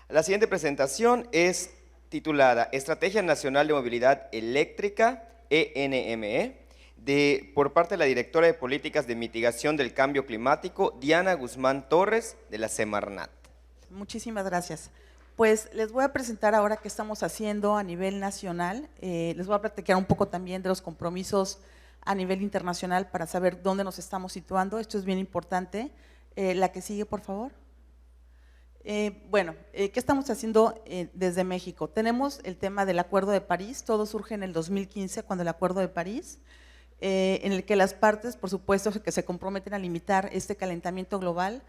La siguiente presentación es titulada Estrategia Nacional de Movilidad Eléctrica, ENME, por parte de la directora de Políticas de Mitigación del Cambio Climático, Diana Guzmán Torres, de la Semarnat. Muchísimas gracias. Pues les voy a presentar ahora qué estamos haciendo a nivel nacional. Les voy a platicar un poco también de los compromisos a nivel internacional para saber dónde nos estamos situando. Esto es bien importante. La que sigue, por favor. ¿Qué estamos haciendo desde México? Tenemos el tema del Acuerdo de París. Todo surge en el 2015, cuando el Acuerdo de París, en el que las partes, por supuesto, que se comprometen a limitar este calentamiento global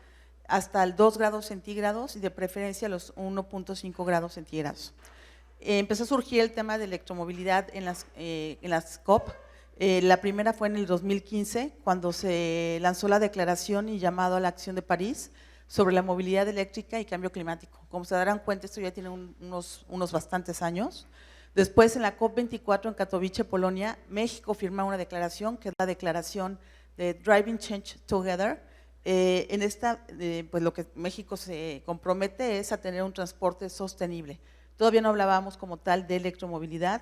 hasta el 2 grados centígrados y de preferencia los 1.5 grados centígrados. Empezó a surgir el tema de electromovilidad en las COP. La primera fue en el 2015, cuando se lanzó la declaración y llamado a la acción de París sobre la movilidad eléctrica y cambio climático. Como se darán cuenta, esto ya tiene unos bastantes años. Después, en la COP24 en Katowice, Polonia, México firma una declaración, que es la declaración de Driving Change Together. En esta, pues lo que México se compromete es a tener un transporte sostenible. Todavía no hablábamos como tal de electromovilidad,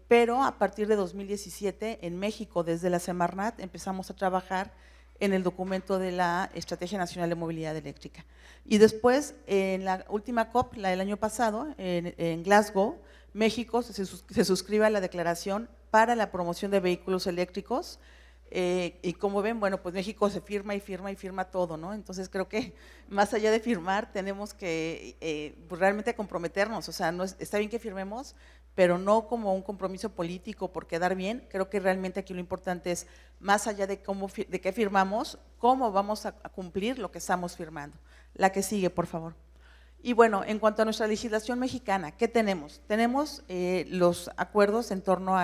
pero a partir de 2017 en México, desde la Semarnat, empezamos a trabajar en el documento de la Estrategia Nacional de Movilidad Eléctrica. Y después, en la última COP, la del año pasado, en Glasgow, México se suscribe a la declaración para la promoción de vehículos eléctricos. Y como ven, bueno, pues México se firma y firma y firma todo, ¿no? Entonces creo que más allá de firmar tenemos que pues realmente comprometernos, o sea, está bien que firmemos, pero no como un compromiso político por quedar bien. Creo que realmente aquí lo importante es, más allá de qué firmamos, cómo vamos a cumplir lo que estamos firmando. La que sigue, por favor. Y bueno, en cuanto a nuestra legislación mexicana, ¿qué tenemos? Tenemos los acuerdos en torno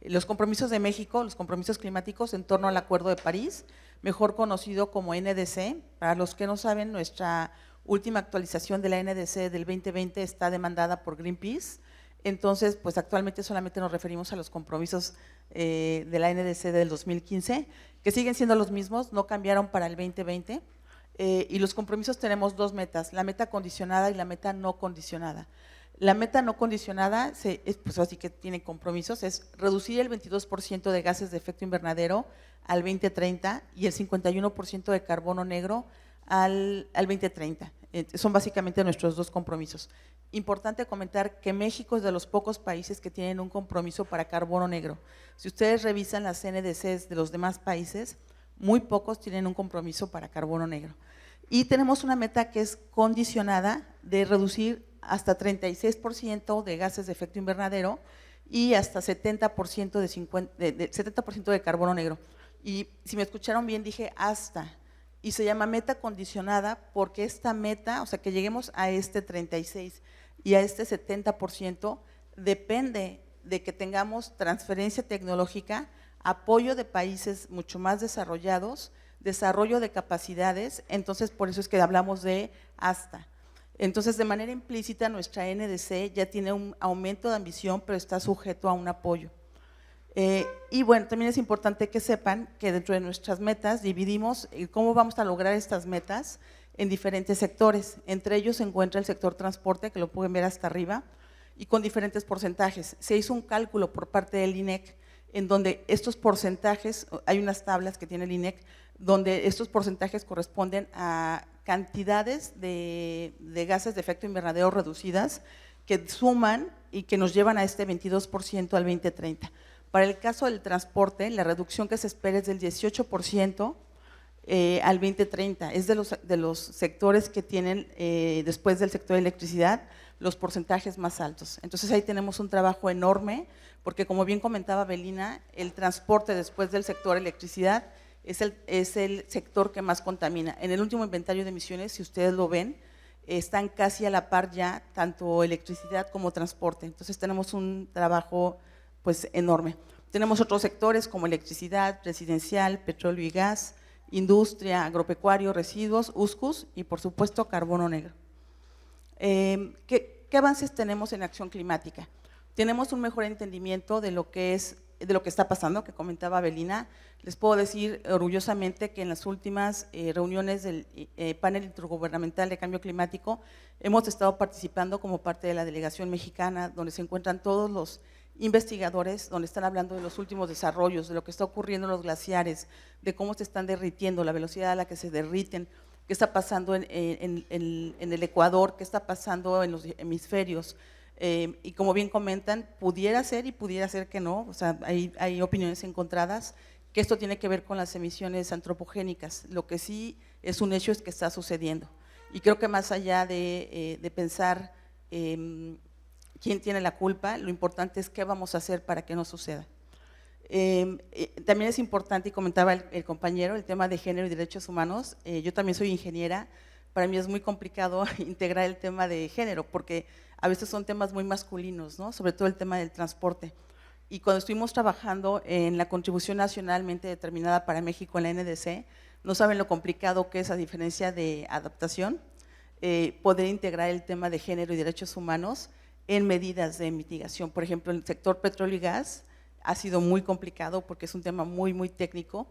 los compromisos de México, los compromisos climáticos en torno al Acuerdo de París, mejor conocido como NDC. Para los que no saben, nuestra última actualización de la NDC del 2020 está demandada por Greenpeace. Entonces, pues actualmente solamente nos referimos a los compromisos de la NDC del 2015, que siguen siendo los mismos, no cambiaron para el 2020. Y los compromisos tenemos dos metas, la meta condicionada y la meta no condicionada. La meta no condicionada, pues así que tiene compromisos, es reducir el 22% de gases de efecto invernadero al 2030 y el 51% de carbono negro al 2030. Son básicamente nuestros dos compromisos. Importante comentar que México es de los pocos países que tienen un compromiso para carbono negro. Si ustedes revisan las NDCs de los demás países, muy pocos tienen un compromiso para carbono negro. Y tenemos una meta que es condicionada de reducir hasta 36% de gases de efecto invernadero y hasta 70% de carbono negro. Y si me escucharon bien, dije hasta. Y se llama meta condicionada porque esta meta, o sea, que lleguemos a este 36 y a este 70%, depende de que tengamos transferencia tecnológica, apoyo de países mucho más desarrollados, desarrollo de capacidades. Entonces por eso es que hablamos de hasta. Entonces, de manera implícita, nuestra NDC ya tiene un aumento de ambición, pero está sujeto a un apoyo. Y bueno, también es importante que sepan que dentro de nuestras metas dividimos cómo vamos a lograr estas metas en diferentes sectores. Entre ellos se encuentra el sector transporte, que lo pueden ver hasta arriba, y con diferentes porcentajes. Se hizo un cálculo por parte del INEC, en donde estos porcentajes, hay unas tablas que tiene el INEC, donde estos porcentajes corresponden a cantidades de gases de efecto invernadero reducidas que suman y que nos llevan a este 22% al 2030. Para el caso del transporte, la reducción que se espera es del 18% al 2030. Es de los sectores que tienen, después del sector de electricidad, los porcentajes más altos. Entonces ahí tenemos un trabajo enorme, porque como bien comentaba Belina, el transporte después del sector electricidad es el sector que más contamina. En el último inventario de emisiones, si ustedes lo ven, están casi a la par ya, tanto electricidad como transporte. Entonces tenemos un trabajo pues enorme. Tenemos otros sectores como electricidad, residencial, petróleo y gas, industria, agropecuario, residuos, USCUS y por supuesto carbono negro. ¿Qué avances tenemos en acción climática? Tenemos un mejor entendimiento de lo que es de lo que está pasando, que comentaba Belina. Les puedo decir orgullosamente que en las últimas reuniones del panel intergubernamental de cambio climático hemos estado participando como parte de la delegación mexicana, donde se encuentran todos los investigadores, donde están hablando de los últimos desarrollos, de lo que está ocurriendo en los glaciares, de cómo se están derritiendo, la velocidad a la que se derriten, qué está pasando en el Ecuador, qué está pasando en los hemisferios. Y como bien comentan, pudiera ser y pudiera ser que no, o sea, hay opiniones encontradas, que esto tiene que ver con las emisiones antropogénicas. Lo que sí es un hecho es que está sucediendo. Y creo que más allá de pensar quién tiene la culpa, lo importante es qué vamos a hacer para que no suceda. También es importante, y comentaba el compañero, el tema de género y derechos humanos. Yo también soy ingeniera, para mí es muy complicado integrar el tema de género, porque a veces son temas muy masculinos, ¿no? Sobre todo el tema del transporte. Y cuando estuvimos trabajando en la contribución nacionalmente determinada para México en la NDC, no saben lo complicado que es, a diferencia de adaptación, poder integrar el tema de género y derechos humanos en medidas de mitigación. Por ejemplo, en el sector petróleo y gas ha sido muy complicado porque es un tema muy, muy técnico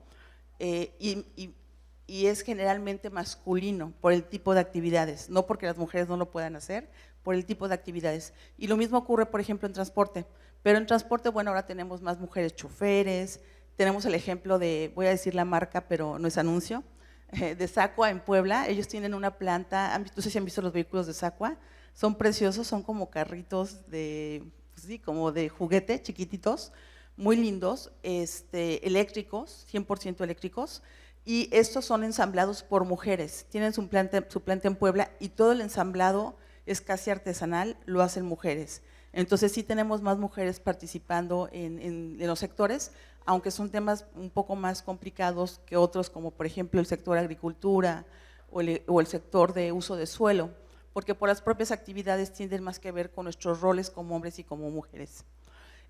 y es generalmente masculino por el tipo de actividades, no porque las mujeres no lo puedan hacer, por el tipo de actividades. Y lo mismo ocurre, por ejemplo, en transporte. Pero en transporte, bueno, ahora tenemos más mujeres choferes, tenemos el ejemplo de, voy a decir la marca, pero no es anuncio, de Sacua en Puebla. Ellos tienen una planta, no sé si han visto los vehículos de Sacua, son preciosos, son como carritos de, pues sí, como de juguete, chiquititos, muy lindos, eléctricos, 100% eléctricos, y estos son ensamblados por mujeres. Tienen su planta en Puebla y todo el ensamblado es casi artesanal, lo hacen mujeres. Entonces sí tenemos más mujeres participando en los sectores, aunque son temas un poco más complicados que otros, como por ejemplo el sector agricultura o el sector de uso de suelo, porque por las propias actividades tienen más que ver con nuestros roles como hombres y como mujeres.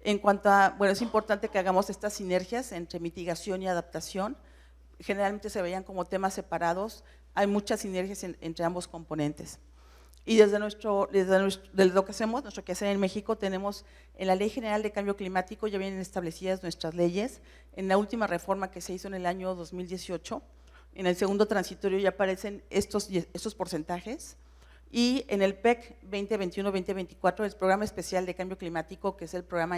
En cuanto a, bueno, es importante que hagamos estas sinergias entre mitigación y adaptación. Generalmente se veían como temas separados, hay muchas sinergias entre ambos componentes. Y desde lo que hacemos, nuestro quehacer en México, tenemos en la Ley General de Cambio Climático, ya vienen establecidas nuestras leyes. En la última reforma que se hizo en el año 2018, en el segundo transitorio ya aparecen estos porcentajes. Y en el PEC 2021-2024, el Programa Especial de Cambio Climático, que es el programa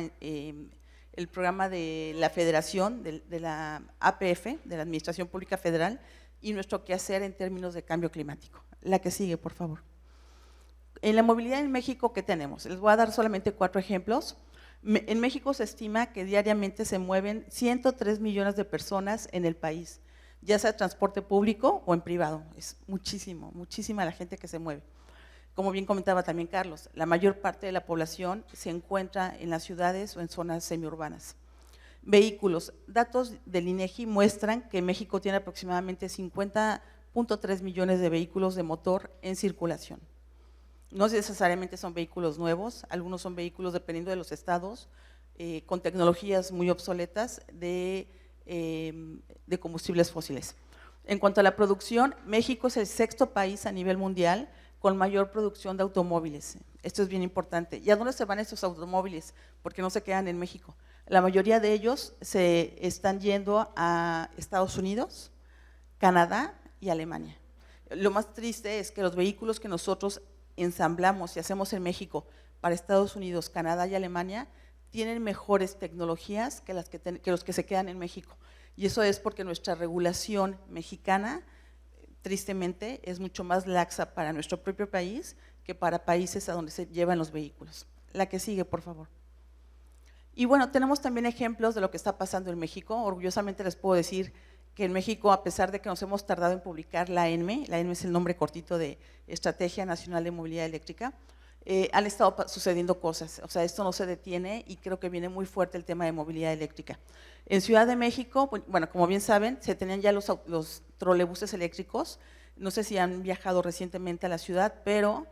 de la Federación, de la APF, de la Administración Pública Federal, y nuestro quehacer en términos de cambio climático. La que sigue, por favor. En la movilidad en México, ¿qué tenemos? Les voy a dar solamente 4 ejemplos. En México se estima que diariamente se mueven 103 millones de personas en el país, ya sea transporte público o en privado. Es muchísima la gente que se mueve. Como bien comentaba también Carlos, la mayor parte de la población se encuentra en las ciudades o en zonas semiurbanas. Vehículos, datos del INEGI muestran que México tiene aproximadamente 50.3 millones de vehículos de motor en circulación. No necesariamente son vehículos nuevos, algunos son vehículos, dependiendo de los estados, con tecnologías muy obsoletas de combustibles fósiles. En cuanto a la producción, México es el 6º país a nivel mundial con mayor producción de automóviles. Esto es bien importante. ¿Y a dónde se van estos automóviles? Porque no se quedan en México. La mayoría de ellos se están yendo a Estados Unidos, Canadá y Alemania. Lo más triste es que los vehículos que nosotros ensamblamos y hacemos en México para Estados Unidos, Canadá y Alemania tienen mejores tecnologías que los que se quedan en México. Y eso es porque nuestra regulación mexicana, tristemente, es mucho más laxa para nuestro propio país que para países a donde se llevan los vehículos. La que sigue, por favor. Y bueno, tenemos también ejemplos de lo que está pasando en México. Orgullosamente les puedo decir que en México, a pesar de que nos hemos tardado en publicar la ENME es el nombre cortito de Estrategia Nacional de Movilidad Eléctrica, han estado sucediendo cosas, o sea, esto no se detiene y creo que viene muy fuerte el tema de movilidad eléctrica. En Ciudad de México, bueno, como bien saben, se tenían ya los trolebuses eléctricos, no sé si han viajado recientemente a la ciudad, pero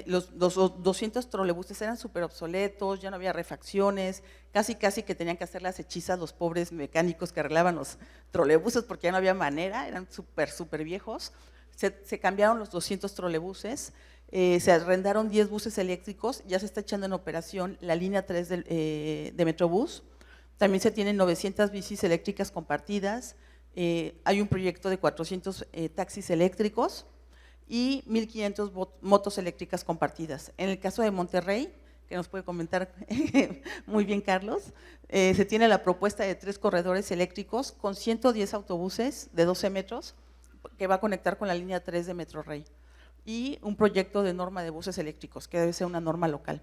los 200 trolebuses eran súper obsoletos, ya no había refacciones, casi que tenían que hacer las hechizas los pobres mecánicos que arreglaban los trolebuses porque ya no había manera, eran súper viejos. Se cambiaron los 200 trolebuses, se arrendaron 10 buses eléctricos, ya se está echando en operación la línea 3 de Metrobús. También se tienen 900 bicis eléctricas compartidas, hay un proyecto de 400 taxis eléctricos y 1,500 motos eléctricas compartidas. En el caso de Monterrey, que nos puede comentar muy bien Carlos, se tiene la propuesta de 3 corredores eléctricos con 110 autobuses de 12 metros que va a conectar con la línea 3 de Metrorrey y un proyecto de norma de buses eléctricos, que debe ser una norma local.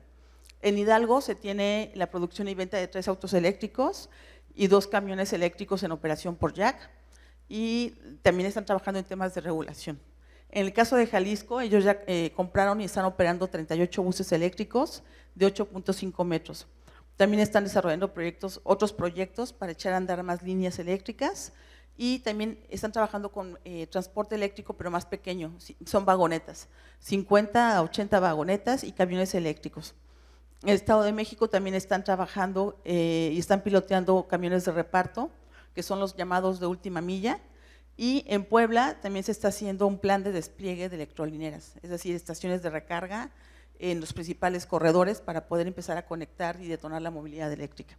En Hidalgo se tiene la producción y venta de 3 autos eléctricos y 2 camiones eléctricos en operación por Jack, y también están trabajando en temas de regulación. En el caso de Jalisco, ellos ya compraron y están operando 38 buses eléctricos de 8.5 metros. También están desarrollando otros proyectos para echar a andar más líneas eléctricas, y también están trabajando con transporte eléctrico, pero más pequeño, son vagonetas, 50 a 80 vagonetas y camiones eléctricos. En el Estado de México también están trabajando y están piloteando camiones de reparto, que son los llamados de última milla, y en Puebla también se está haciendo un plan de despliegue de electrolineras, es decir, estaciones de recarga en los principales corredores para poder empezar a conectar y detonar la movilidad eléctrica.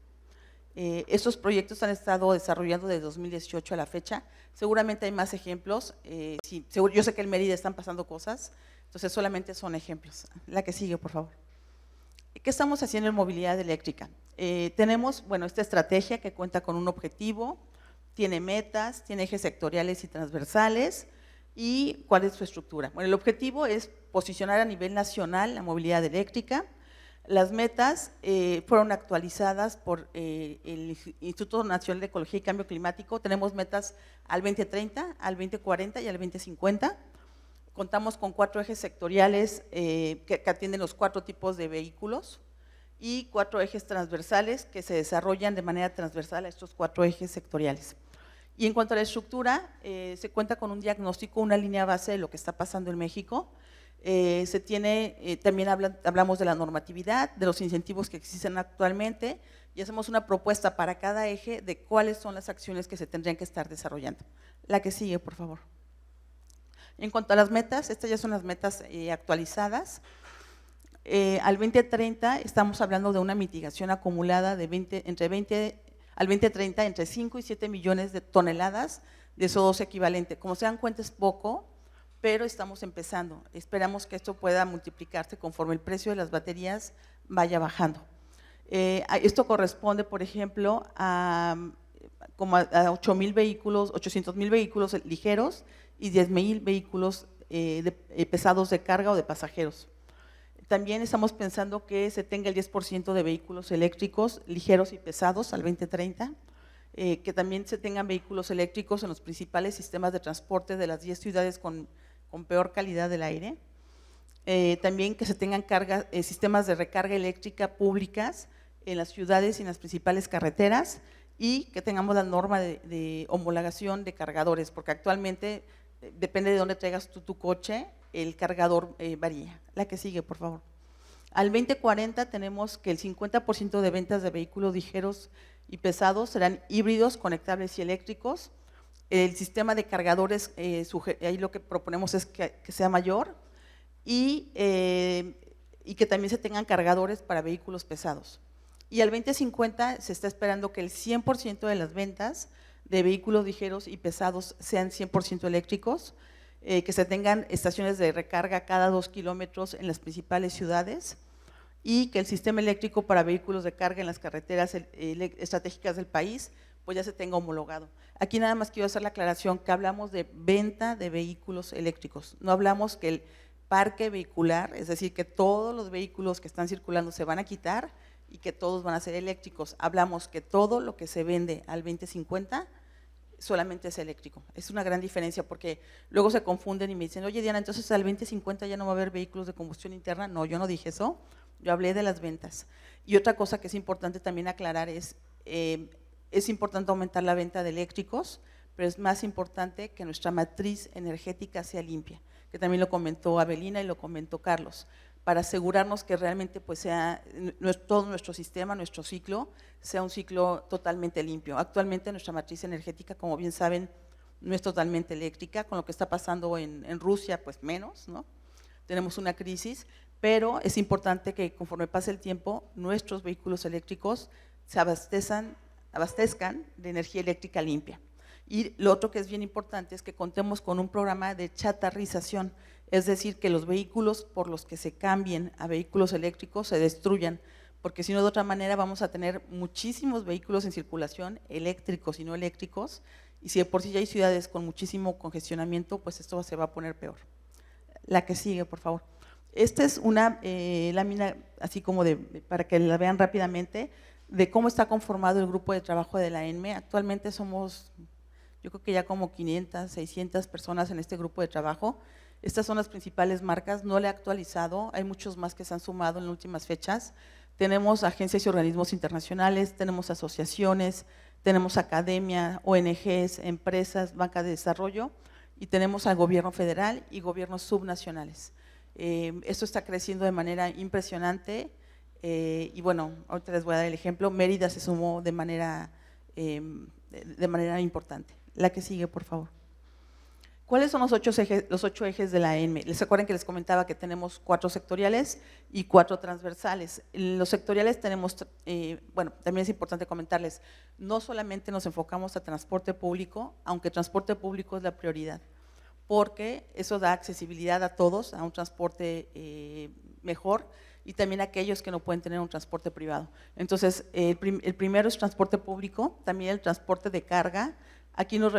Estos proyectos han estado desarrollando desde 2018 a la fecha, seguramente hay más ejemplos, yo sé que en Mérida están pasando cosas, entonces solamente son ejemplos. La que sigue, por favor. ¿Qué estamos haciendo en movilidad eléctrica? Tenemos, bueno, esta estrategia que cuenta con un objetivo, tiene metas, tiene ejes sectoriales y transversales, y ¿cuál es su estructura? Bueno, el objetivo es posicionar a nivel nacional la movilidad eléctrica. Las metas fueron actualizadas por el Instituto Nacional de Ecología y Cambio Climático. Tenemos metas al 2030, al 2040 y al 2050. Contamos con 4 ejes sectoriales que atienden los 4 tipos de vehículos y 4 ejes transversales que se desarrollan de manera transversal a estos 4 ejes sectoriales. Y en cuanto a la estructura, se cuenta con un diagnóstico, una línea base de lo que está pasando en México. Se tiene, también hablamos de la normatividad, de los incentivos que existen actualmente, y hacemos una propuesta para cada eje de cuáles son las acciones que se tendrían que estar desarrollando. La que sigue, por favor. En cuanto a las metas, estas ya son las metas actualizadas. Al 2030 estamos hablando de una mitigación acumulada de al 2030 entre 5 y 7 millones de toneladas de CO2 equivalente. Como se dan cuenta, es poco, pero estamos empezando. Esperamos que esto pueda multiplicarse conforme el precio de las baterías vaya bajando. Esto corresponde, por ejemplo, a 800,000 vehículos ligeros y 10,000 vehículos pesados de carga o de pasajeros. También estamos pensando que se tenga el 10% de vehículos eléctricos ligeros y pesados al 2030, que también se tengan vehículos eléctricos en los principales sistemas de transporte de las 10 ciudades con peor calidad del aire. También que se tengan sistemas de recarga eléctrica públicas en las ciudades y en las principales carreteras, y que tengamos la norma de homologación de cargadores, porque actualmente depende de dónde traigas tu coche, el cargador varía. La que sigue, por favor. Al 2040 tenemos que el 50% de ventas de vehículos ligeros y pesados serán híbridos, conectables y eléctricos. El sistema de cargadores, ahí lo que proponemos es que sea mayor, y que también se tengan cargadores para vehículos pesados. Y al 2050 se está esperando que el 100% de las ventas de vehículos ligeros y pesados sean 100% eléctricos, que se tengan estaciones de recarga cada 2 kilómetros en las principales ciudades, y que el sistema eléctrico para vehículos de carga en las carreteras estratégicas del país pues ya se tenga homologado. Aquí nada más quiero hacer la aclaración que hablamos de venta de vehículos eléctricos, no hablamos que el parque vehicular, es decir, que todos los vehículos que están circulando se van a quitar y que todos van a ser eléctricos. Hablamos que todo lo que se vende al 2050 solamente es eléctrico. Es una gran diferencia, porque luego se confunden y me dicen, oye Diana, entonces al 2050 ya no va a haber vehículos de combustión interna. No, yo no dije eso, yo hablé de las ventas. Y otra cosa que es importante también aclarar es importante aumentar la venta de eléctricos, pero es más importante que nuestra matriz energética sea limpia, que también lo comentó Abelina y lo comentó Carlos, para asegurarnos que realmente pues sea todo nuestro sistema, nuestro ciclo, sea un ciclo totalmente limpio. Actualmente nuestra matriz energética, como bien saben, no es totalmente eléctrica, con lo que está pasando en Rusia, pues menos, ¿no? Tenemos una crisis, pero es importante que conforme pase el tiempo, nuestros vehículos eléctricos se abastezcan abastezcan de energía eléctrica limpia. Y lo otro que es bien importante es que contemos con un programa de chatarrización, es decir, que los vehículos por los que se cambien a vehículos eléctricos se destruyan, porque si no, de otra manera vamos a tener muchísimos vehículos en circulación, eléctricos y no eléctricos, y si de por sí ya hay ciudades con muchísimo congestionamiento, pues esto se va a poner peor. La que sigue, por favor. Esta es una lámina, así como para que la vean rápidamente, de cómo está conformado el grupo de trabajo de la ENME. Actualmente somos, yo creo que ya como 500, 600 personas en este grupo de trabajo. Estas son las principales marcas, no le he actualizado, hay muchos más que se han sumado en las últimas fechas. Tenemos agencias y organismos internacionales, tenemos asociaciones, tenemos academia, ONGs, empresas, banca de desarrollo, y tenemos al gobierno federal y gobiernos subnacionales. Esto está creciendo de manera impresionante y bueno, ahorita les voy a dar el ejemplo. Mérida se sumó de manera importante. La que sigue, por favor. ¿Cuáles son los 8 ejes de la ENME? ¿Les acuerdan que les comentaba que tenemos 4 sectoriales y 4 transversales? Los sectoriales tenemos, bueno, también es importante comentarles, no solamente nos enfocamos a transporte público, aunque transporte público es la prioridad, porque eso da accesibilidad a todos, a un transporte mejor, y también a aquellos que no pueden tener un transporte privado. Entonces, el primero es transporte público, también el transporte de carga. Aquí nos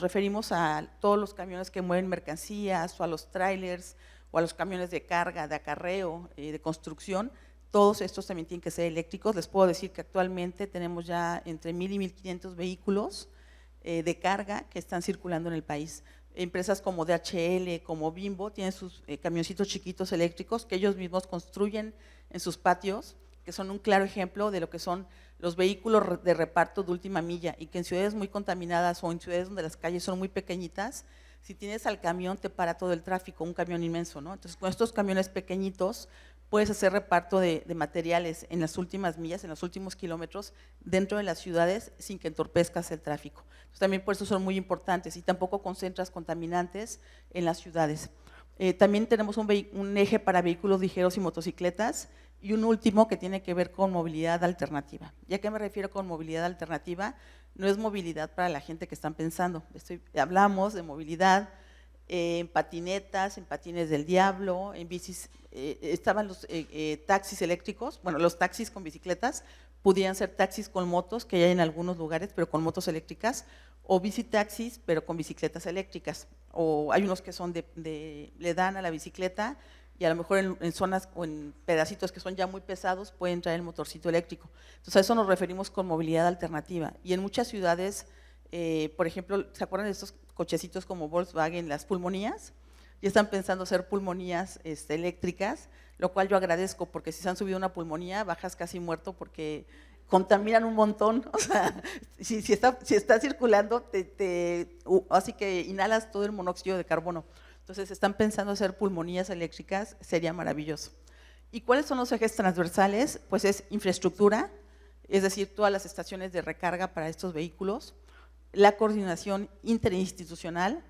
referimos a todos los camiones que mueven mercancías, o a los trailers, o a los camiones de carga, de acarreo, de construcción. Todos estos también tienen que ser eléctricos. Les puedo decir que actualmente tenemos ya entre 1,000 y 1,500 vehículos de carga que están circulando en el país. Empresas como DHL, como Bimbo, tienen sus camioncitos chiquitos eléctricos que ellos mismos construyen en sus patios, que son un claro ejemplo de lo que son los vehículos de reparto de última milla, y que en ciudades muy contaminadas o en ciudades donde las calles son muy pequeñitas, si tienes al camión te para todo el tráfico, un camión inmenso, ¿no? Entonces, con estos camiones pequeñitos puedes hacer reparto de materiales en las últimas millas, en los últimos kilómetros dentro de las ciudades sin que entorpezcas el tráfico. Entonces, también por eso son muy importantes y tampoco concentras contaminantes en las ciudades. También tenemos un eje para vehículos ligeros y motocicletas, y un último que tiene que ver con movilidad alternativa. ¿Ya qué me refiero con movilidad alternativa? No es movilidad para la gente que están pensando. Hablamos de movilidad en patinetas, en patines del diablo, en bicis. Estaban los taxis eléctricos, bueno, los taxis con bicicletas, pudieran ser taxis con motos, que hay en algunos lugares, pero con motos eléctricas, o bicitaxis, pero con bicicletas eléctricas. O hay unos que son le dan a la bicicleta, y a lo mejor en zonas o en pedacitos que son ya muy pesados pueden traer el motorcito eléctrico. Entonces a eso nos referimos con movilidad alternativa. Y en muchas ciudades, por ejemplo, ¿se acuerdan de estos cochecitos como Volkswagen, las pulmonías? Ya están pensando hacer pulmonías eléctricas, lo cual yo agradezco, porque si se han subido una pulmonía bajas casi muerto porque contaminan un montón. O sea, si está circulando, así que inhalas todo el monóxido de carbono. Entonces, están pensando hacer pulmonías eléctricas, sería maravilloso. ¿Y cuáles son los ejes transversales? Pues es infraestructura, es decir, todas las estaciones de recarga para estos vehículos, la coordinación interinstitucional,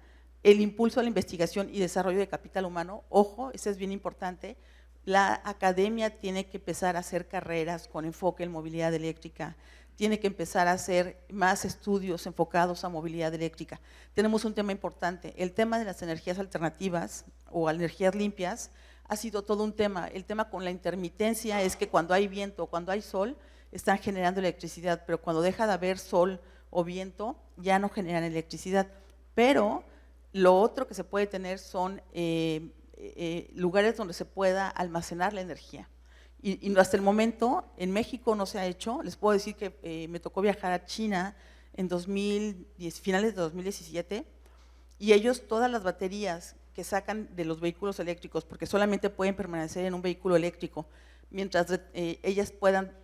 el impulso a la investigación y desarrollo de capital humano. Ojo, eso es bien importante, la academia tiene que empezar a hacer carreras con enfoque en movilidad eléctrica, tiene que empezar a hacer más estudios enfocados a movilidad eléctrica. Tenemos un tema importante, el tema de las energías alternativas o energías limpias ha sido todo un tema. El tema con la intermitencia es que cuando hay viento o cuando hay sol están generando electricidad, pero cuando deja de haber sol o viento ya no generan electricidad. Pero lo otro que se puede tener son lugares donde se pueda almacenar la energía. Y hasta el momento en México no se ha hecho. Les puedo decir que me tocó viajar a China en finales de 2017, y ellos todas las baterías que sacan de los vehículos eléctricos, porque solamente pueden permanecer en un vehículo eléctrico, mientras ellas puedan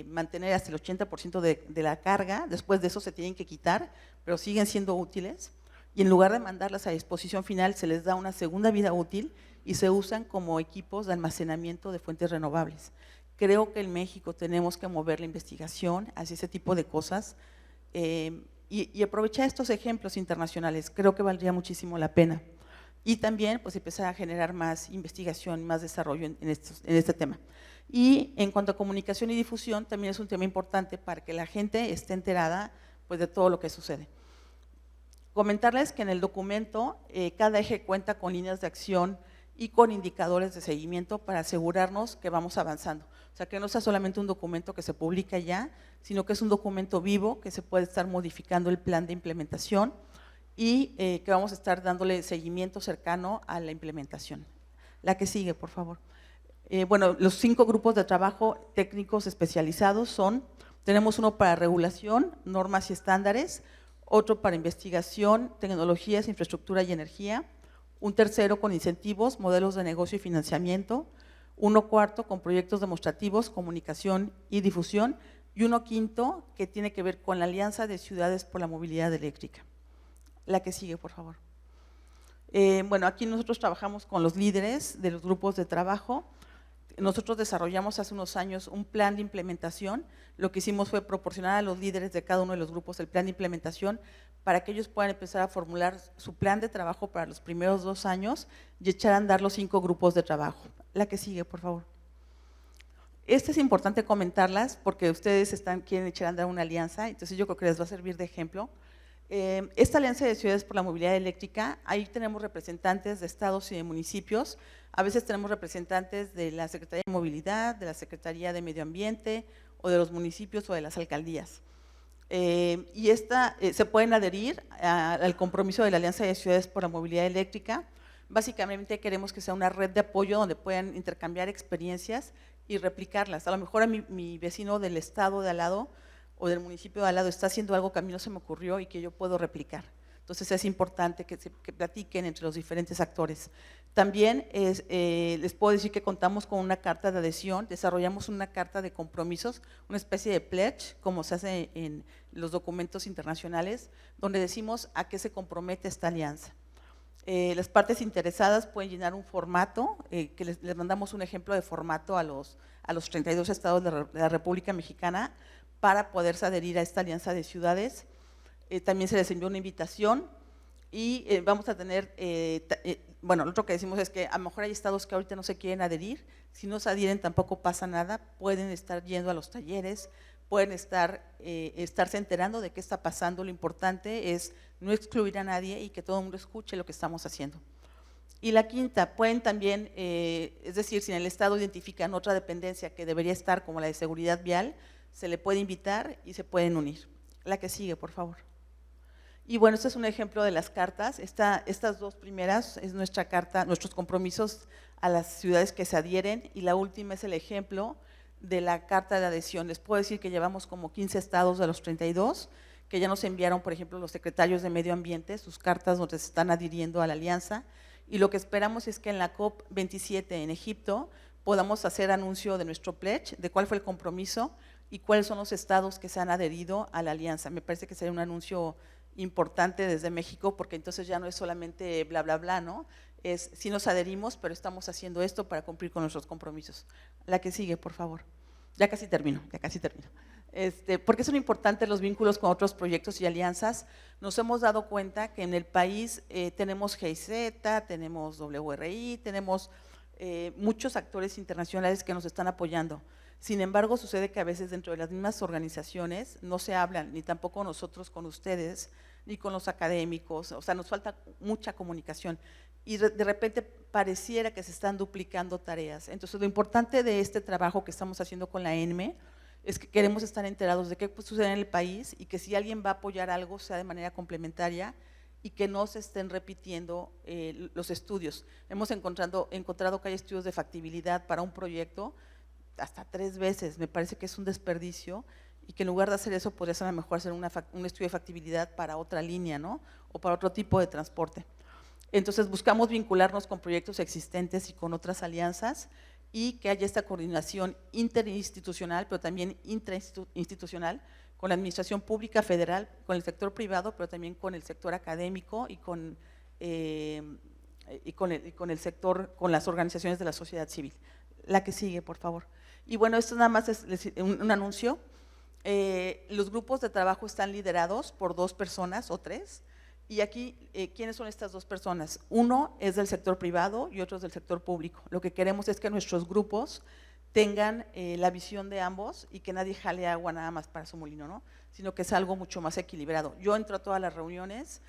mantener hasta el 80% de la carga, después de eso se tienen que quitar, pero siguen siendo útiles, y en lugar de mandarlas a disposición final se les da una segunda vida útil y se usan como equipos de almacenamiento de fuentes renovables. Creo que en México tenemos que mover la investigación hacia ese tipo de cosas y aprovechar estos ejemplos internacionales, creo que valdría muchísimo la pena. y también pues empezar a generar más investigación, más desarrollo en este tema. Y en cuanto a comunicación y difusión, también es un tema importante para que la gente esté enterada pues, de todo lo que sucede. Comentarles que en el documento cada eje cuenta con líneas de acción y con indicadores de seguimiento para asegurarnos que vamos avanzando. O sea, que no sea solamente un documento que se publica ya, sino que es un documento vivo que se puede estar modificando el plan de implementación y que vamos a estar dándole seguimiento cercano a la implementación. La que sigue, por favor. Bueno, los 5 grupos de trabajo técnicos especializados son, tenemos uno para regulación, normas y estándares, otro para investigación, tecnologías, infraestructura y energía, un tercero con incentivos, modelos de negocio y financiamiento, uno cuarto con proyectos demostrativos, comunicación y difusión, y uno quinto que tiene que ver con la Alianza de Ciudades por la Movilidad Eléctrica. La que sigue, por favor. Bueno, aquí nosotros trabajamos con los líderes de los grupos de trabajo. Nosotros desarrollamos hace unos años un plan de implementación. Lo que hicimos fue proporcionar a los líderes de cada uno de los grupos el plan de implementación para que ellos puedan empezar a formular su plan de trabajo para los primeros 2 años y echar a andar los 5 grupos de trabajo. La que sigue, por favor. Este es importante comentarlas porque ustedes quieren echar a andar una alianza, entonces yo creo que les va a servir de ejemplo. Esta Alianza de Ciudades por la Movilidad Eléctrica, ahí tenemos representantes de estados y de municipios, a veces tenemos representantes de la Secretaría de Movilidad, de la Secretaría de Medio Ambiente o de los municipios o de las alcaldías. Y se pueden adherir al compromiso de la Alianza de Ciudades por la Movilidad Eléctrica. Básicamente queremos que sea una red de apoyo donde puedan intercambiar experiencias y replicarlas. A lo mejor a mi vecino del estado de al lado o del municipio de al lado está haciendo algo que a mí no se me ocurrió y que yo puedo replicar. Entonces es importante que platiquen entre los diferentes actores. También les puedo decir que contamos con una carta de adhesión, desarrollamos una carta de compromisos, una especie de pledge, como se hace en los documentos internacionales, donde decimos a qué se compromete esta alianza. Las partes interesadas pueden llenar un formato, que les mandamos un ejemplo de formato a los 32 estados de la República Mexicana para poderse adherir a esta alianza de ciudades. También se les envió una invitación y vamos a tener, bueno, lo otro que decimos es que a lo mejor hay estados que ahorita no se quieren adherir, si no se adhieren tampoco pasa nada, pueden estar yendo a los talleres, pueden estarse enterando de qué está pasando. Lo importante es no excluir a nadie y que todo el mundo escuche lo que estamos haciendo. Y la quinta, pueden también, es decir, si en el estado identifican otra dependencia que debería estar como la de seguridad vial, se le puede invitar y se pueden unir. La que sigue, por favor. Y bueno, este es un ejemplo de las cartas. Estas 2 primeras es nuestra carta, nuestros compromisos a las ciudades que se adhieren, y la última es el ejemplo de la carta de adhesión. Les puedo decir que llevamos como 15 estados de los 32 que ya nos enviaron, por ejemplo, los secretarios de Medio Ambiente, sus cartas donde se están adhiriendo a la alianza, y lo que esperamos es que en la COP27 en Egipto podamos hacer anuncio de nuestro pledge, de cuál fue el compromiso y cuáles son los estados que se han adherido a la alianza. Me parece que sería un anuncio importante desde México, porque entonces ya no es solamente bla, bla, bla, ¿no? Es sí nos adherimos, pero estamos haciendo esto para cumplir con nuestros compromisos. La que sigue, por favor. Ya casi termino, ya casi termino. Porque son importantes los vínculos con otros proyectos y alianzas. Nos hemos dado cuenta que en el país tenemos GIZ, tenemos WRI, tenemos muchos actores internacionales que nos están apoyando. Sin embargo, sucede que a veces dentro de las mismas organizaciones no se hablan, ni tampoco nosotros con ustedes, ni con los académicos, o sea, nos falta mucha comunicación y de repente pareciera que se están duplicando tareas. Entonces, lo importante de este trabajo que estamos haciendo con la ENME es que queremos estar enterados de qué sucede en el país y que si alguien va a apoyar algo sea de manera complementaria y que no se estén repitiendo los estudios. Hemos encontrado que hay estudios de factibilidad para un proyecto hasta 3 veces, me parece que es un desperdicio y que en lugar de hacer eso podría ser a lo mejor hacer un estudio de factibilidad para otra línea, ¿no? O para otro tipo de transporte. Entonces buscamos vincularnos con proyectos existentes y con otras alianzas y que haya esta coordinación interinstitucional, pero también intrainstitucional con la administración pública federal, con el sector privado, pero también con el sector académico y con el sector, con las organizaciones de la sociedad civil. La que sigue, por favor. Y bueno, esto nada más es un anuncio. Los grupos de trabajo están liderados por 2 personas o 3, Y aquí, ¿quiénes son estas dos personas? Uno es del sector privado y otro es del sector público. Lo que queremos es que nuestros grupos tengan la visión de ambos y que nadie jale agua nada más para su molino, ¿no? Sino que es algo mucho más equilibrado. Yo entro a todas las reuniones,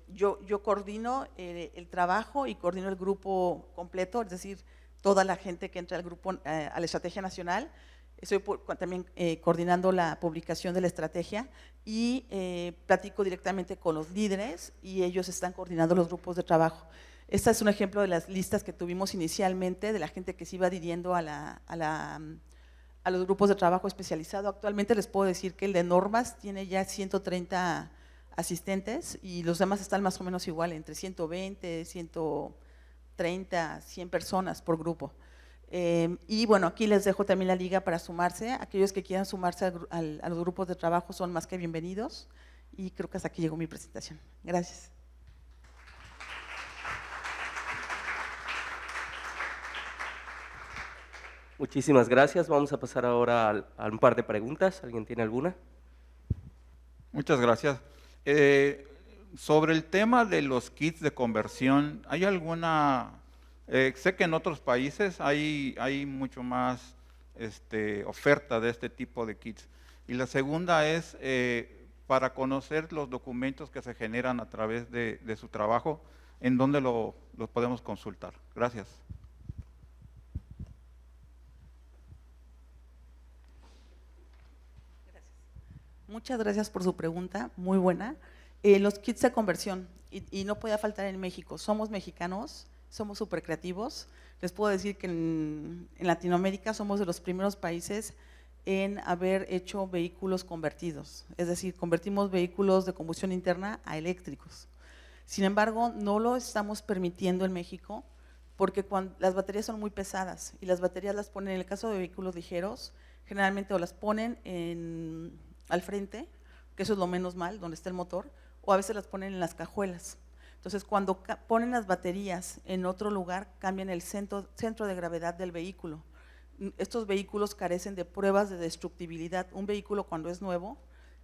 yo coordino el trabajo y coordino el grupo completo, es decir, toda la gente que entra al grupo, a la Estrategia Nacional. Estoy también coordinando la publicación de la estrategia y platico directamente con los líderes y ellos están coordinando los grupos de trabajo. Este es un ejemplo de las listas que tuvimos inicialmente de la gente que se iba adhiriendo a los grupos de trabajo especializado. Actualmente les puedo decir que el de normas tiene ya 130 asistentes y los demás están más o menos igual, entre 120, 130, 100 personas por grupo. Y bueno, aquí les dejo también la liga para sumarse. Aquellos que quieran sumarse a los grupos de trabajo son más que bienvenidos. Y creo que hasta aquí llegó mi presentación. Gracias. Muchísimas gracias. Vamos a pasar ahora a un par de preguntas. ¿Alguien tiene alguna? Muchas gracias. Sobre el tema de los kits de conversión, ¿hay alguna… sé que en otros países hay mucho más oferta de este tipo de kits. Y la segunda es, para conocer los documentos que se generan a través de su trabajo, ¿en dónde los podemos consultar? Gracias. Muchas gracias por su pregunta, muy buena. Los kits de conversión, y no podía faltar en México, somos mexicanos, somos súper creativos. Les puedo decir que en Latinoamérica somos de los primeros países en haber hecho vehículos convertidos, es decir, convertimos vehículos de combustión interna a eléctricos. Sin embargo, no lo estamos permitiendo en México porque las baterías son muy pesadas y las baterías las ponen, en el caso de vehículos ligeros, generalmente o las ponen al frente, que eso es lo menos mal, donde está el motor, o a veces las ponen en las cajuelas. Entonces, cuando ponen las baterías en otro lugar, cambian el centro de gravedad del vehículo. Estos vehículos carecen de pruebas de destructibilidad. Un vehículo cuando es nuevo,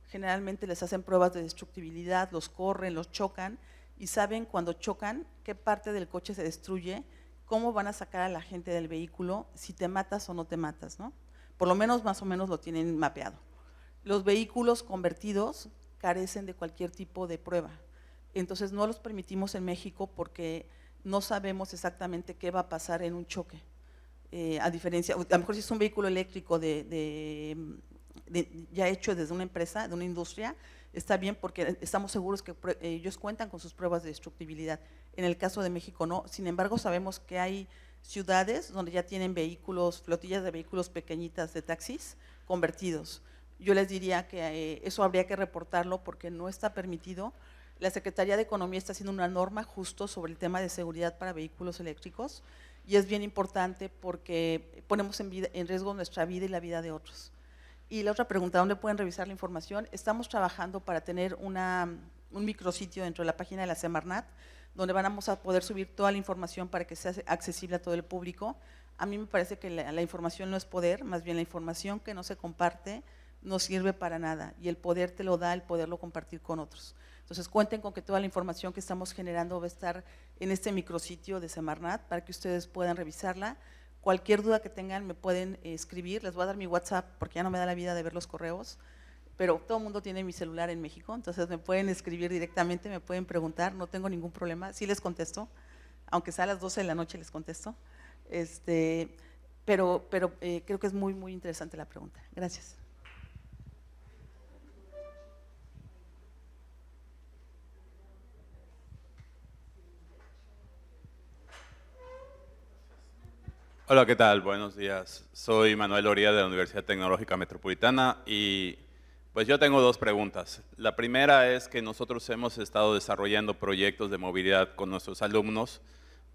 generalmente les hacen pruebas de destructibilidad, los corren, los chocan y saben cuando chocan qué parte del coche se destruye, cómo van a sacar a la gente del vehículo, si te matas o no te matas, ¿no? Por lo menos, más o menos lo tienen mapeado. Los vehículos convertidos carecen de cualquier tipo de prueba. Entonces no los permitimos en México porque no sabemos exactamente qué va a pasar en un choque. A diferencia, a lo mejor si es un vehículo eléctrico ya hecho desde una empresa, de una industria, está bien porque estamos seguros que ellos cuentan con sus pruebas de destructibilidad. En el caso de México no, sin embargo sabemos que hay ciudades donde ya tienen vehículos, flotillas de vehículos pequeñitas de taxis convertidos. Yo les diría que eso habría que reportarlo porque no está permitido. La Secretaría de Economía está haciendo una norma justo sobre el tema de seguridad para vehículos eléctricos y es bien importante porque ponemos en riesgo nuestra vida y la vida de otros. Y la otra pregunta, ¿dónde pueden revisar la información? Estamos trabajando para tener un micrositio dentro de la página de la Semarnat, donde vamos a poder subir toda la información para que sea accesible a todo el público. A mí me parece que la información no es poder, más bien la información que no se comparte no sirve para nada y el poder te lo da el poderlo compartir con otros. Entonces cuenten con que toda la información que estamos generando va a estar en este micrositio de Semarnat para que ustedes puedan revisarla. Cualquier duda que tengan me pueden escribir, les voy a dar mi WhatsApp porque ya no me da la vida de ver los correos, pero todo el mundo tiene mi celular en México, entonces me pueden escribir directamente, me pueden preguntar, no tengo ningún problema, sí les contesto, aunque sea a las 12 de la noche les contesto, pero creo que es muy, muy interesante la pregunta. Gracias. Hola, ¿qué tal? Buenos días. Soy Manuel Oría de la Universidad Tecnológica Metropolitana y pues yo tengo dos preguntas. La primera es que nosotros hemos estado desarrollando proyectos de movilidad con nuestros alumnos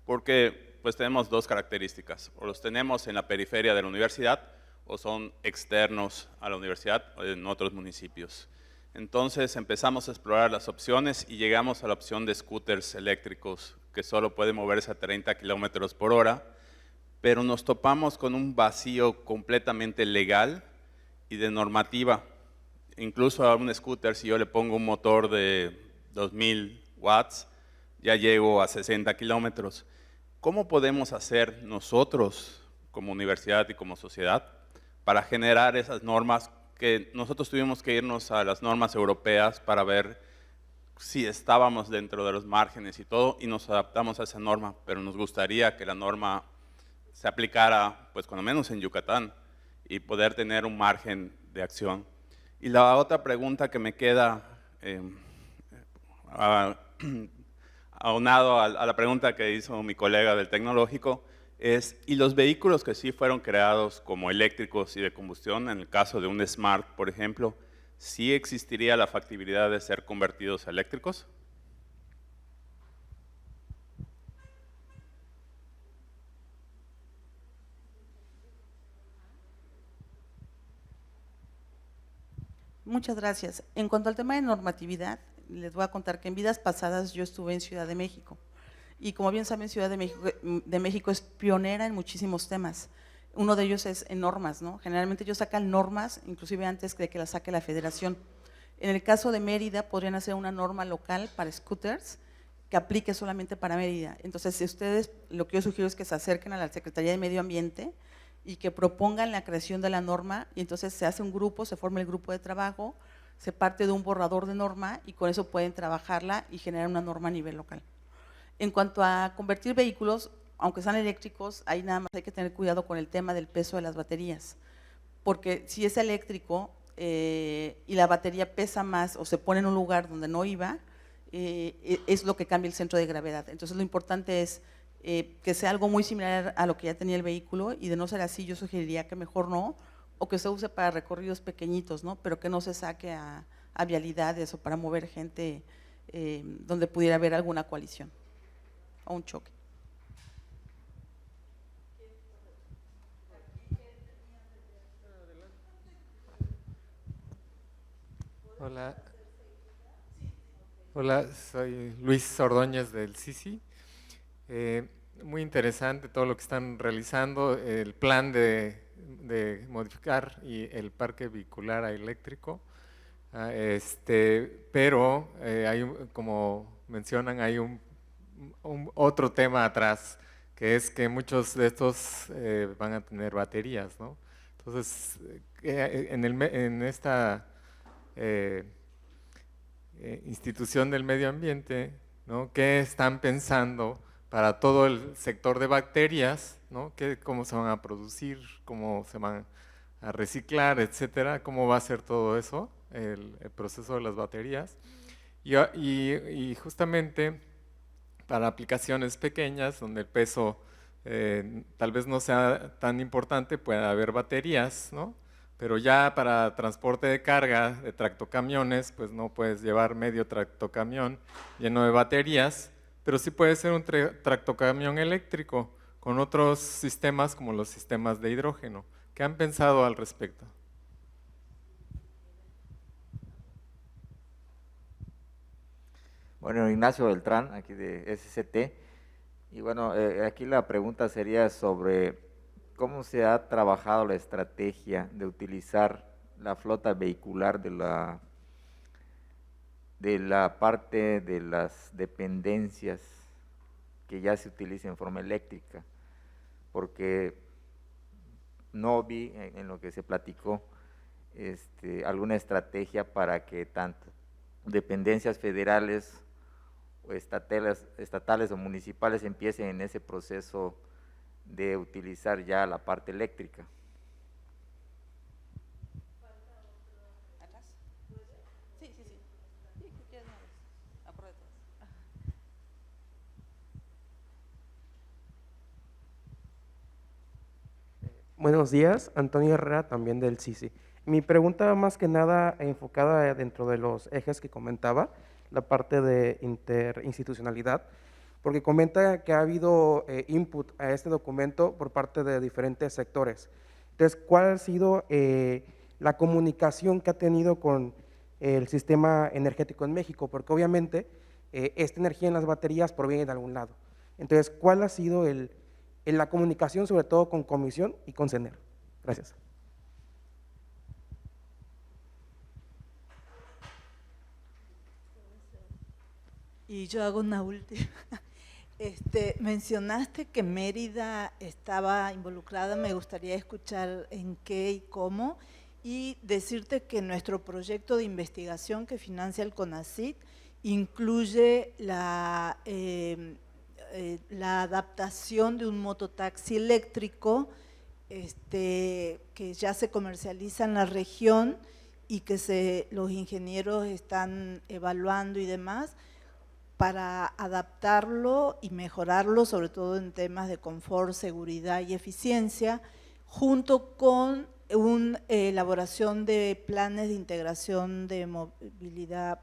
porque pues tenemos dos características. O los tenemos en la periferia de la universidad o son externos a la universidad o en otros municipios. Entonces empezamos a explorar las opciones y llegamos a la opción de scooters eléctricos que solo pueden moverse a 30 kilómetros por hora. Pero nos topamos con un vacío completamente legal y de normativa. Incluso a un scooter, si yo le pongo un motor de 2000 watts, ya llego a 60 kilómetros. ¿Cómo podemos hacer nosotros como universidad y como sociedad para generar esas normas que nosotros tuvimos que irnos a las normas europeas para ver si estábamos dentro de los márgenes y todo, y nos adaptamos a esa norma, pero nos gustaría que la norma se aplicara, pues cuando menos en Yucatán, y poder tener un margen de acción? Y la otra pregunta que me queda, aunado a la pregunta que hizo mi colega del tecnológico, es, ¿y los vehículos que sí fueron creados como eléctricos y de combustión, en el caso de un Smart, por ejemplo, sí existiría la factibilidad de ser convertidos a eléctricos? Muchas gracias. En cuanto al tema de normatividad, les voy a contar que en vidas pasadas yo estuve en Ciudad de México. Y como bien saben, Ciudad de México es pionera en muchísimos temas. Uno de ellos es en normas, ¿no? Generalmente ellos sacan normas, inclusive antes de que las saque la federación. En el caso de Mérida, podrían hacer una norma local para scooters que aplique solamente para Mérida. Entonces, si ustedes, lo que yo sugiero es que se acerquen a la Secretaría de Medio Ambiente y que propongan la creación de la norma, y entonces se hace un grupo, se forma el grupo de trabajo, se parte de un borrador de norma y con eso pueden trabajarla y generar una norma a nivel local. En cuanto a convertir vehículos, aunque sean eléctricos, ahí nada más hay que tener cuidado con el tema del peso de las baterías, porque si es eléctrico y la batería pesa más o se pone en un lugar donde no iba, es lo que cambia el centro de gravedad. Entonces lo importante es que sea algo muy similar a lo que ya tenía el vehículo, y de no ser así yo sugeriría que mejor no, o que se use para recorridos pequeñitos, ¿no? Pero que no se saque a vialidades o para mover gente donde pudiera haber alguna colisión o un choque. Hola. Hola, soy Luis Ordóñez del CICI. Muy interesante todo lo que están realizando, el plan de modificar y el parque vehicular a eléctrico. Pero como mencionan, hay otro tema atrás, que es que muchos de estos van a tener baterías, ¿no? Entonces, en esta institución del medio ambiente, ¿no? ¿Qué están pensando para todo el sector de bacterias, ¿no? ¿Cómo se van a producir, cómo se van a reciclar, etcétera? ¿Cómo va a ser todo eso, el proceso de las baterías? Y justamente para aplicaciones pequeñas, donde el peso tal vez no sea tan importante, puede haber baterías, ¿no? Pero ya para transporte de carga de tractocamiones, pues no puedes llevar medio tractocamión lleno de baterías, pero sí puede ser un tractocamión eléctrico con otros sistemas como los sistemas de hidrógeno. ¿Qué han pensado al respecto? Bueno, Ignacio Beltrán, aquí de SCT. Y bueno, aquí la pregunta sería sobre cómo se ha trabajado la estrategia de utilizar la flota vehicular de la parte de las dependencias que ya se utiliza en forma eléctrica, porque no vi en lo que se platicó alguna estrategia para que tanto dependencias federales o estatales o municipales empiecen en ese proceso de utilizar ya la parte eléctrica. Buenos días, Antonio Herrera, también del CICI. Mi pregunta más que nada enfocada dentro de los ejes que comentaba, la parte de interinstitucionalidad, porque comenta que ha habido input a este documento por parte de diferentes sectores. Entonces, ¿cuál ha sido la comunicación que ha tenido con el sistema energético en México? Porque obviamente esta energía en las baterías proviene de algún lado. Entonces, ¿cuál ha sido la comunicación, sobre todo con Comisión y con CENER? Gracias. Y yo hago una última. Mencionaste que Mérida estaba involucrada, me gustaría escuchar en qué y cómo, y decirte que nuestro proyecto de investigación que financia el CONACYT incluye la adaptación de un mototaxi eléctrico que ya se comercializa en la región y que los ingenieros están evaluando y demás, para adaptarlo y mejorarlo, sobre todo en temas de confort, seguridad y eficiencia, junto con una elaboración de planes de integración de movilidad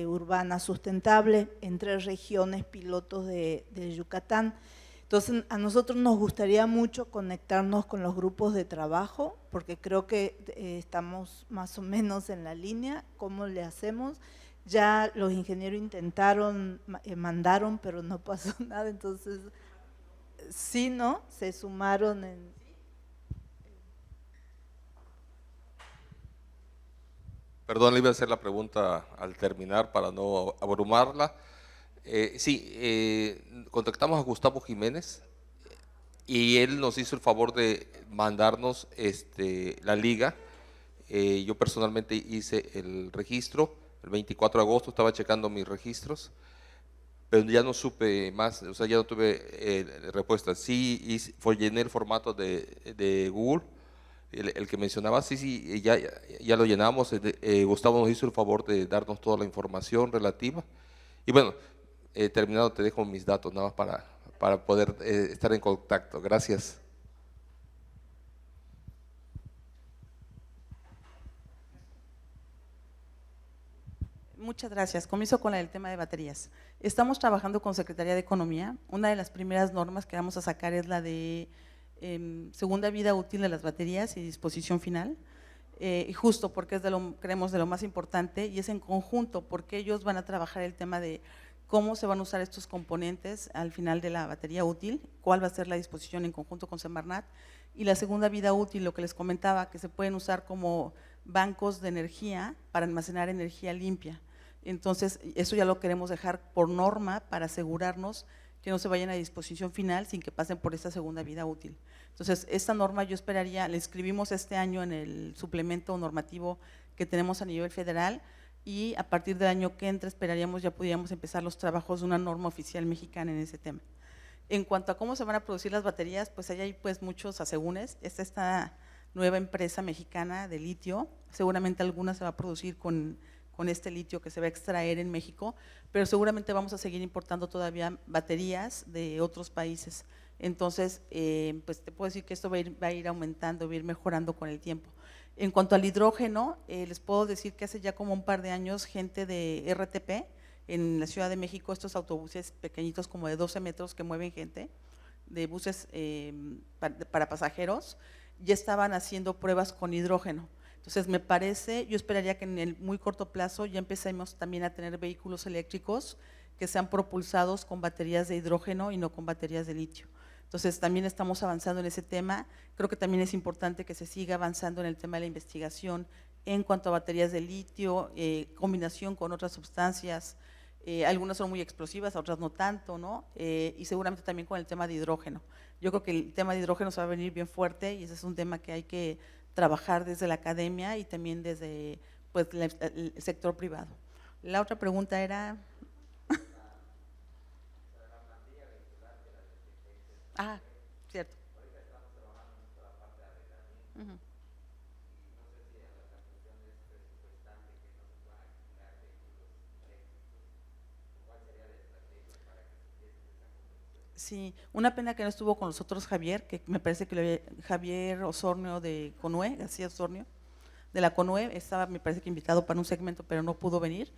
urbana sustentable en 3 regiones pilotos de Yucatán. Entonces, a nosotros nos gustaría mucho conectarnos con los grupos de trabajo, porque creo que estamos más o menos en la línea. ¿Cómo le hacemos? Ya los ingenieros intentaron, mandaron, pero no pasó nada, entonces sí, ¿no? Se sumaron en… Perdón, le iba a hacer la pregunta al terminar para no abrumarla. Contactamos a Gustavo Jiménez y él nos hizo el favor de mandarnos la liga. Yo personalmente hice el registro. El 24 de agosto estaba checando mis registros, pero ya no supe más, o sea, ya no tuve respuesta. Sí, llené el formato de Google, el que mencionaba, sí, ya lo llenamos. Gustavo nos hizo el favor de darnos toda la información relativa. Y bueno, terminado, te dejo mis datos nada más para poder estar en contacto. Gracias. Muchas gracias. Comienzo con el tema de baterías. Estamos trabajando con Secretaría de Economía. Una de las primeras normas que vamos a sacar es la de segunda vida útil de las baterías y disposición final. Y justo porque creemos de lo más importante, y es en conjunto, porque ellos van a trabajar el tema de cómo se van a usar estos componentes al final de la batería útil, cuál va a ser la disposición en conjunto con Semarnat, y la segunda vida útil, lo que les comentaba, que se pueden usar como bancos de energía para almacenar energía limpia. Entonces, eso ya lo queremos dejar por norma para asegurarnos que no se vayan a disposición final sin que pasen por esta segunda vida útil. Entonces, esta norma yo esperaría, la escribimos este año en el suplemento normativo que tenemos a nivel federal, y a partir del año que entra esperaríamos ya pudiéramos empezar los trabajos de una norma oficial mexicana en ese tema. En cuanto a cómo se van a producir las baterías, pues ahí hay pues muchos asegúnes. Esta nueva empresa mexicana de litio, seguramente alguna se va a producir con este litio que se va a extraer en México, pero seguramente vamos a seguir importando todavía baterías de otros países. Entonces, pues te puedo decir que esto va a ir aumentando, va a ir mejorando con el tiempo. En cuanto al hidrógeno, les puedo decir que hace ya como un par de años gente de RTP en la Ciudad de México, estos autobuses pequeñitos como de 12 metros que mueven gente, de buses para pasajeros, ya estaban haciendo pruebas con hidrógeno. Entonces, me parece, yo esperaría que en el muy corto plazo ya empecemos también a tener vehículos eléctricos que sean propulsados con baterías de hidrógeno y no con baterías de litio. Entonces, también estamos avanzando en ese tema. Creo que también es importante que se siga avanzando en el tema de la investigación en cuanto a baterías de litio, combinación con otras sustancias. Algunas son muy explosivas, otras no tanto, ¿no? Y seguramente también con el tema de hidrógeno. Yo creo que el tema de hidrógeno se va a venir bien fuerte y ese es un tema que hay que trabajar desde la academia y también desde pues, el sector privado. La otra pregunta era… Ah, cierto. Uh-huh. Sí, una pena que no estuvo con nosotros Javier, que me parece que Javier Osornio de CONUE, García Osornio, de la CONUE, estaba me parece que invitado para un segmento, pero no pudo venir.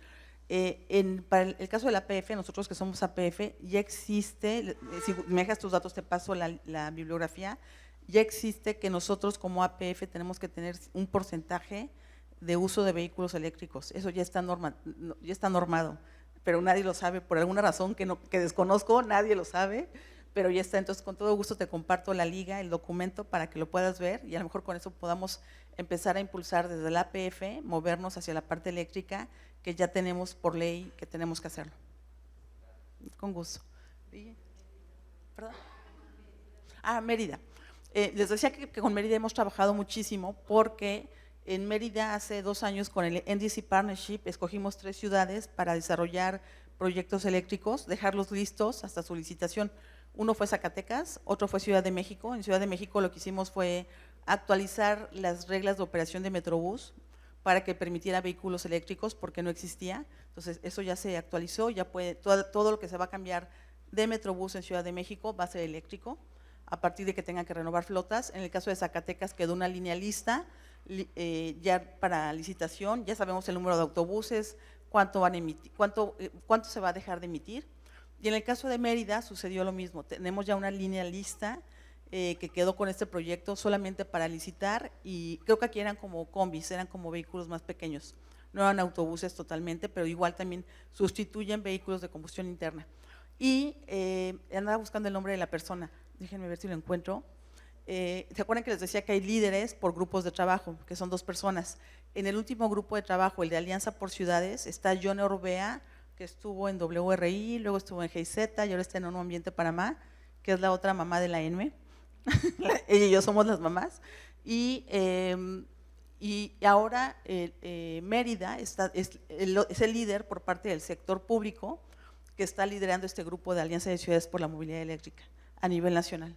Para el caso de la APF, nosotros que somos APF, ya existe, si me dejas tus datos te paso la bibliografía, ya existe que nosotros como APF tenemos que tener un porcentaje de uso de vehículos eléctricos, eso ya está normado, pero nadie lo sabe, por alguna razón que desconozco, nadie lo sabe, pero ya está. Entonces, con todo gusto te comparto la liga, el documento para que lo puedas ver y a lo mejor con eso podamos empezar a impulsar desde la APF, movernos hacia la parte eléctrica que ya tenemos por ley que tenemos que hacerlo. Con gusto. ¿Perdón? Mérida. Les decía que con Mérida hemos trabajado muchísimo porque en Mérida hace 2 años con el NDC Partnership escogimos 3 ciudades para desarrollar proyectos eléctricos, dejarlos listos hasta su licitación. Uno fue Zacatecas, otro fue Ciudad de México. En Ciudad de México lo que hicimos fue actualizar las reglas de operación de Metrobús para que permitiera vehículos eléctricos porque no existía. Entonces eso ya se actualizó, ya puede, todo lo que se va a cambiar de Metrobús en Ciudad de México va a ser eléctrico a partir de que tengan que renovar flotas. En el caso de Zacatecas quedó una línea lista ya para licitación, ya sabemos el número de autobuses, cuánto van a emitir, cuánto se va a dejar de emitir. Y en el caso de Mérida sucedió lo mismo, tenemos ya una línea lista que quedó con este proyecto solamente para licitar y creo que aquí eran como combis, eran como vehículos más pequeños, no eran autobuses totalmente, pero igual también sustituyen vehículos de combustión interna. Y andaba buscando el nombre de la persona, déjenme ver si lo encuentro. ¿Se acuerdan que les decía que hay líderes por grupos de trabajo, que son 2 personas? En el último grupo de trabajo, el de Alianza por Ciudades, está John Orbea, que estuvo en WRI, luego estuvo en GIZ y ahora está en Un Ambiente Panamá, que es la otra mamá de la ENME. Ella y yo somos las mamás. Y ahora Mérida es el líder por parte del sector público que está liderando este grupo de Alianza de Ciudades por la Movilidad Eléctrica a nivel nacional.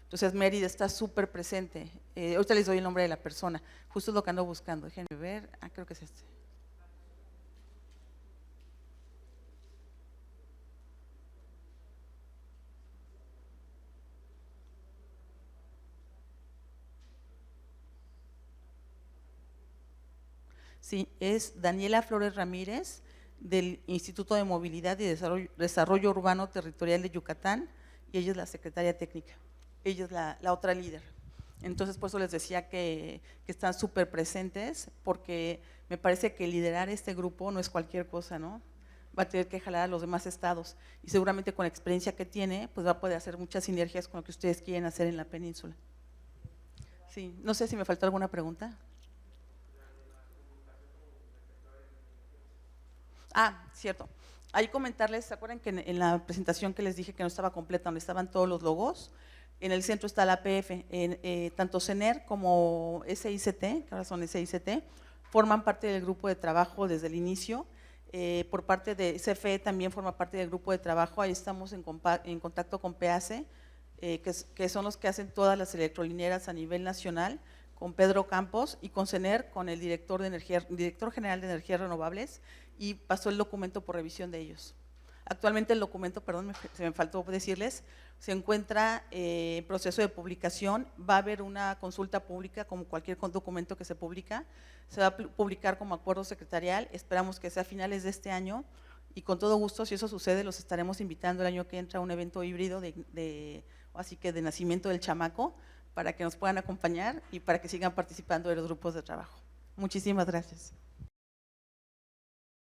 Entonces Mérida está súper presente. Ahorita les doy el nombre de la persona, justo es lo que ando buscando, déjenme ver, creo que es este. Sí, es Daniela Flores Ramírez del Instituto de Movilidad y Desarrollo Urbano Territorial de Yucatán y ella es la secretaria técnica, ella es la otra líder. Entonces por eso les decía que están súper presentes porque me parece que liderar este grupo no es cualquier cosa, ¿no? Va a tener que jalar a los demás estados y seguramente con la experiencia que tiene pues va a poder hacer muchas sinergias con lo que ustedes quieren hacer en la península. Sí, no sé si me faltó alguna pregunta. Cierto. Ahí comentarles, ¿se acuerdan que en la presentación que les dije que no estaba completa, donde estaban todos los logos? En el centro está la APF, tanto CENER como SICT, que ahora son SICT, forman parte del grupo de trabajo desde el inicio. Por parte de CFE también forma parte del grupo de trabajo, ahí estamos en contacto con PACE, que son los que hacen todas las electrolineras a nivel nacional, con Pedro Campos y con CENER, con el director general de Energías Renovables, y pasó el documento por revisión de ellos. Actualmente el documento, perdón, se me faltó decirles, se encuentra en proceso de publicación, va a haber una consulta pública como cualquier documento que se publica, se va a publicar como acuerdo secretarial, esperamos que sea a finales de este año y con todo gusto, si eso sucede, los estaremos invitando el año que entra a un evento híbrido así que de nacimiento del chamaco, para que nos puedan acompañar y para que sigan participando de los grupos de trabajo. Muchísimas gracias.